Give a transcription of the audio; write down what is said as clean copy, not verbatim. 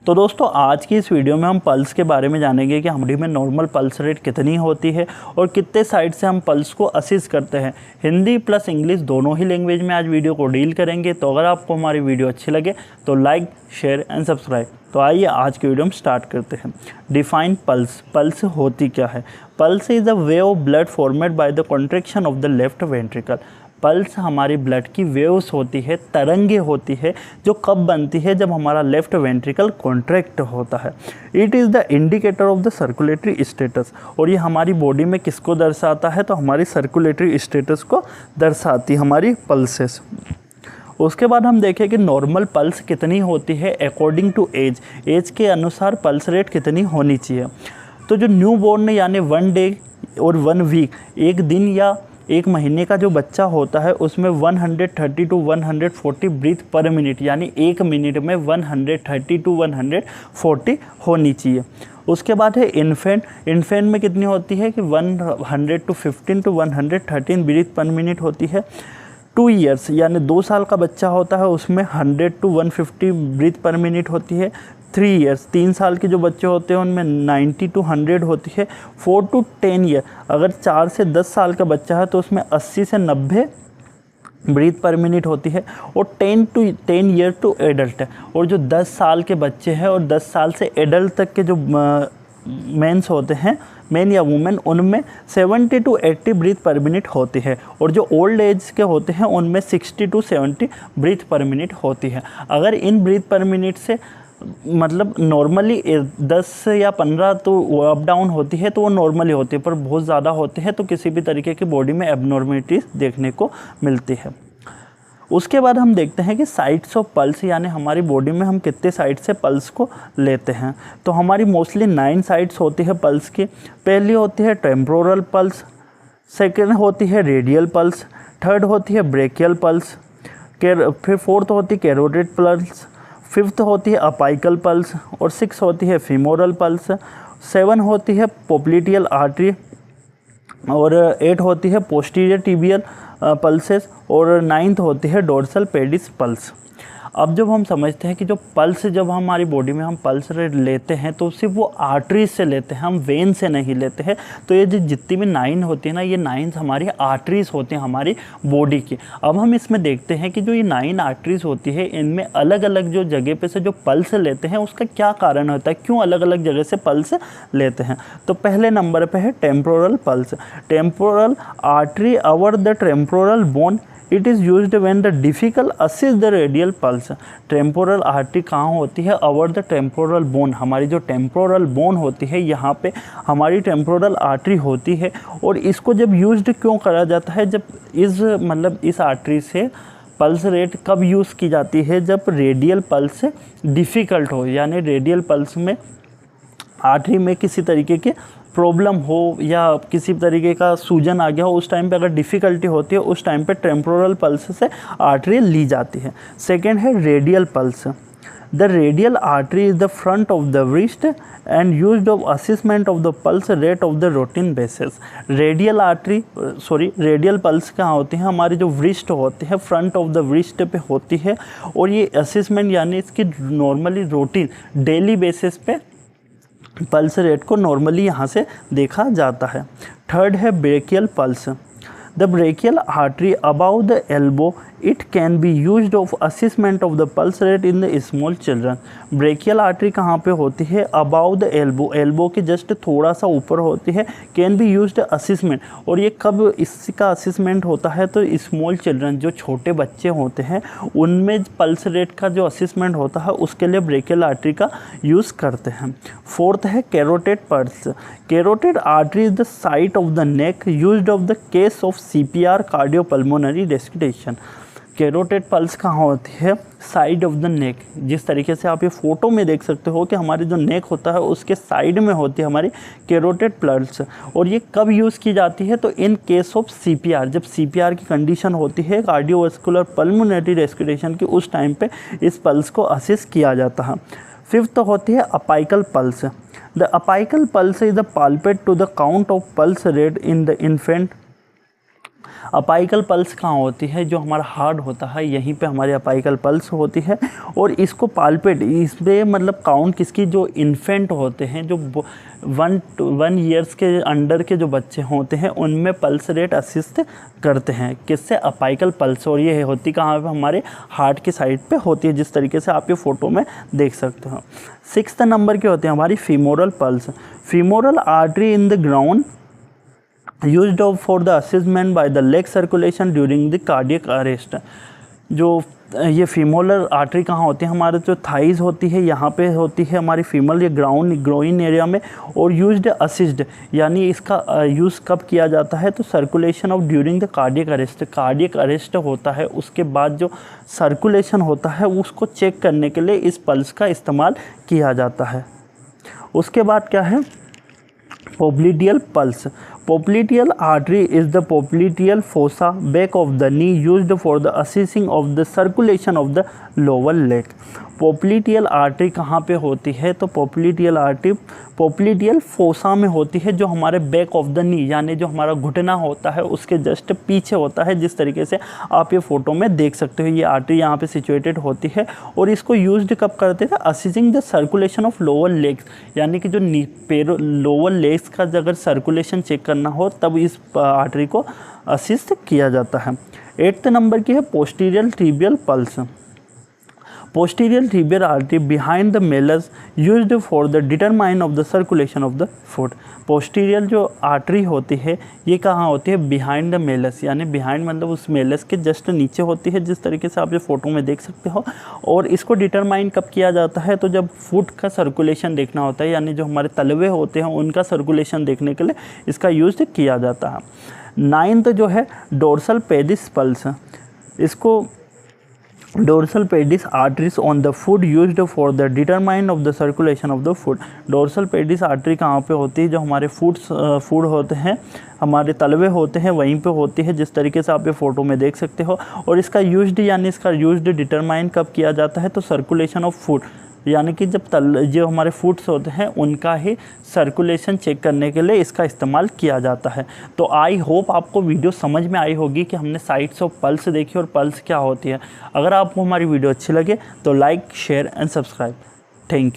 तो दोस्तों आज की इस वीडियो में हम पल्स के बारे में जानेंगे कि हमारी में नॉर्मल पल्स रेट कितनी होती है और कितने साइड से हम पल्स को असिस्ट करते हैं। हिंदी प्लस इंग्लिश दोनों ही लैंग्वेज में आज वीडियो को डील करेंगे। तो अगर आपको हमारी वीडियो अच्छी लगे तो लाइक, शेयर एंड सब्सक्राइब। तो आइए आज की वीडियो हम स्टार्ट करते हैं। Define pulse. पल्स होती क्या है? Pulse is a way of blood formed by the contraction of the left ventricle. Pulse हमारी ब्लड की वेव्स होती है, तरंगे होती है, जो कब बनती है? जब हमारा लेफ्ट वेंट्रिकल कॉन्ट्रैक्ट होता है। It is the indicator of the circulatory status. और ये हमारी बॉडी में किसको दर्शाता है? तो हमारी सर्कुलेटरी स्टेटस को दर्शाती हमारी पल्सेस। उसके बाद हम देखें कि नॉर्मल पल्स कितनी होती है अकॉर्डिंग टू एज। एज के अनुसार पल्स रेट कितनी होनी चाहिए। तो जो न्यू बॉर्न यानी 1 डे और 1 वीक, एक दिन या एक महीने का जो बच्चा होता है उसमें 130 टू 140 ब्रीथ पर मिनट, यानी एक मिनट में 130 टू 140 होनी चाहिए। उसके बाद है इन्फेंट। इन्फेंट में कितनी होती है कि 100 to 15 to 113 breath per minute होती है। 2 ईयर्स यानी 2 साल का बच्चा होता है उसमें 100 टू 150 ब्रीथ पर मिनट होती है। 3 ईयर्स 3 साल के जो बच्चे होते हैं उनमें 90 टू 100 होती है। 4 टू 10 ईयर अगर 4 से 10 साल का बच्चा है तो उसमें 80 से 90 ब्रीथ पर मिनट होती है। और 10 ईयर टू एडल्ट है। और जो 10 साल के बच्चे हैं और 10 साल से एडल्ट तक के जो मेंस होते हैं, मेन या वुमेन, उनमें 70 टू 80 ब्रीथ पर मिनट होती है। और जो ओल्ड एज के होते हैं उनमें 60 टू 70 ब्रीथ पर मिनट होती है। अगर इन ब्रीथ पर मिनट से मतलब नॉर्मली 10 या 15 तो अप डाउन होती है तो वो नॉर्मली होती है, पर बहुत ज़्यादा होते हैं तो किसी भी तरीके की बॉडी में एबनॉर्मलिटीज़ देखने को मिलती है। उसके बाद हम देखते हैं कि साइड्स ऑफ पल्स, यानी हमारी बॉडी में हम कितने साइड से पल्स को लेते हैं। तो हमारी मोस्टली 9 साइड्स होती है पल्स की। पहली होती है टेम्पोरल पल्स, सेकेंड होती है रेडियल पल्स, थर्ड होती है ब्रेकियल पल्स, फिर फोर्थ होती है कैरोटिड पल्स, फिफ्थ होती है अपाइकल पल्स और 6 होती है फीमोरल पल्स, 7 होती है पोप्लिटियल आर्टरी और 8 होती है पोस्टीरियर टिबियल पल्सेस और 9th होती है डोर्सल पेडिस पल्स। अब जब हम समझते हैं कि जो पल्स, जब हमारी बॉडी में हम पल्स रेट लेते हैं तो सिर्फ वो आर्टरीज से लेते हैं, हम वेन से नहीं लेते हैं। तो ये जो जितनी भी 9 होती है ना, ये 9 हमारी आर्टरीज होती हैं हमारी बॉडी की। अब हम इसमें देखते हैं कि जो ये 9 आर्टरीज होती है इनमें अलग अलग जो जगह पे से जो पल्स लेते हैं उसका क्या कारण होता है, क्यों अलग अलग जगह से पल्स लेते हैं। तो पहले नंबर पे है temporal pulse. Temporal artery our the temporal bone, it is used when the difficult assist the radial pulse. Temporal artery कहाँ होती है? अवर द टेम्पोरल बोन। हमारी जो टेम्पोरल बोन होती है यहाँ पे हमारी टेम्पोरल आर्टरी होती है। और इसको जब यूज्ड क्यों करा जाता है? जब इस आर्टरी से पल्स रेट कब यूज़ की जाती है? जब रेडियल पल्स से डिफ़िकल्ट हो, यानी रेडियल पल्स में आर्टरी में किसी तरीके के प्रॉब्लम हो या किसी तरीके का सूजन आ गया हो, उस टाइम पे अगर डिफ़िकल्टी होती है उस टाइम पे टेम्पोरल पल्स से आर्टरी ली जाती है। सेकेंड है radial pulse. The radial artery is the front of the wrist and used of assessment of the pulse rate of the routine basis. Radial pulse कहाँ होती है? हमारी जो व्रिस्ट होती है, फ्रंट ऑफ द व्रिस्ट पे होती है। और ये असेसमेंट यानी इसकी नॉर्मली रूटीन डेली बेसिस पे पल्स रेट को नॉर्मली यहाँ से देखा जाता है। थर्ड है brachial pulse. The brachial artery about the elbow, it can be used of assessment of the pulse rate in the small children. Brachial artery कहाँ पे होती है? अबाउ द एल्बो, एल्बो के जस्ट थोड़ा सा ऊपर होती है। कैन बी यूज्ड असेसमेंट, और ये कब इसका असेसमेंट होता है? तो स्मॉल चिल्ड्रन, जो छोटे बच्चे होते हैं उनमें पल्स रेट का जो असेसमेंट होता है उसके लिए ब्रेकियल आर्टरी का यूज़ करते हैं। फोर्थ है carotid pulse. Carotid artery is the site of the neck used of the case of CPR cardiopulmonary respiration. Carotid pulse कहाँ होती है? Side of the neck. जिस तरीके से आप ये फ़ोटो में देख सकते हो कि हमारी जो नेक होता है उसके साइड में होती है हमारी कैरोटिड पल्स। और ये कब यूज़ की जाती है? तो इन केस ऑफ CPR, जब CPR की कंडीशन होती है कार्डियोवास्कुलर पल्मोनरी रेस्पिरेशन की, उस टाइम पे इस पल्स को असिस्ट किया जाता है। फिफ्थ होती है apical pulse. The apical pulse is the palpate to the count of pulse rate in the infant. Apical pulse कहाँ होती है, जो हमारा हार्ट होता है यहीं पे हमारी अपाइकल पल्स होती है। और इसको पाल्पेट, इसमें मतलब काउंट किसकी, जो इन्फेंट होते हैं, जो 1 ईयर्स के अंडर के जो बच्चे होते हैं उनमें पल्स रेट असिस्ट करते हैं, किससे, अपाइकल पल्स। और ये होती कहाँ पे, हमारे हार्ट की साइड पे होती है, जिस तरीके से आप ये फ़ोटो में देख सकते हो। 6th नंबर के होते हैं हमारी femoral pulse. Femoral artery in the ground used for the assessment by the leg circulation during the cardiac arrest। जो ये फीमोरल आर्टरी कहाँ होती है, हमारे जो थाइज होती है यहाँ पे होती है हमारी फीमल, ये ग्रोइन एरिया में। और यूज्ड असिस्ड, यानी इसका यूज़ कब किया जाता है, तो circulation of during the cardiac arrest. Cardiac arrest होता है उसके बाद जो सर्कुलेशन होता है उसको चेक करने के लिए इस पल्स का इस्तेमाल किया जाता है। उसके बाद क्या है, पोप्लिडियल pulse. Popliteal artery is the popliteal fossa back of the knee used for the assessing of the circulation of the lower leg। Popliteal artery कहाँ पे होती है, तो पोप्लिटियल आर्टरी पोप्लिटियल फोसा में होती है, जो हमारे बैक ऑफ द नी, यानी जो हमारा घुटना होता है उसके जस्ट पीछे होता है, जिस तरीके से आप ये फ़ोटो में देख सकते हो। ये आर्टरी यहाँ पे सिचुएटेड होती है। और इसको यूज्ड कब करते थे, assisting the circulation of lower legs, यानी कि जो लोअर लेग्स का अगर सर्कुलेशन चेक करना हो तब इस आर्टरी को असिस्ट किया जाता है। 8th नंबर की है posterior tibial pulse. Posterior tibial artery behind the malleus used for the determine of the circulation of the foot। Posterior जो आर्टरी होती है ये कहाँ होती है, बिहाइंड द मेलस, यानी बिहाइंड मतलब उस मेलस के जस्ट नीचे होती है, जिस तरीके से आप ये फ़ोटो में देख सकते हो। और इसको डिटरमाइन कब किया जाता है, तो जब फुट का सर्कुलेशन देखना होता है, यानी जो हमारे तलवे होते हैं उनका सर्कुलेशन देखने के लिए इसका यूज किया जाता है। 9th जो है डोर्सल पेडिस पल्स। इसको dorsal pedis arteries on the foot used for the determine of the circulation of the foot. Dorsal pedis artery कहाँ पे होती है, जो हमारे फुट होते हैं, हमारे तलवे होते हैं वहीं पे होती है, जिस तरीके से आप ये फ़ोटो में देख सकते हो। और इसका यूज्ड, यानी इसका यूज्ड डिटरमाइन कब किया जाता है, तो सर्कुलेशन ऑफ फुट, यानी कि जब जो हमारे फुट्स होते हैं उनका ही सर्कुलेशन चेक करने के लिए इसका इस्तेमाल किया जाता है। तो आई होप आपको वीडियो समझ में आई होगी कि हमने साइट्स ऑफ पल्स देखी और पल्स क्या होती है। अगर आपको हमारी वीडियो अच्छी लगे तो like, share and subscribe. Thank you.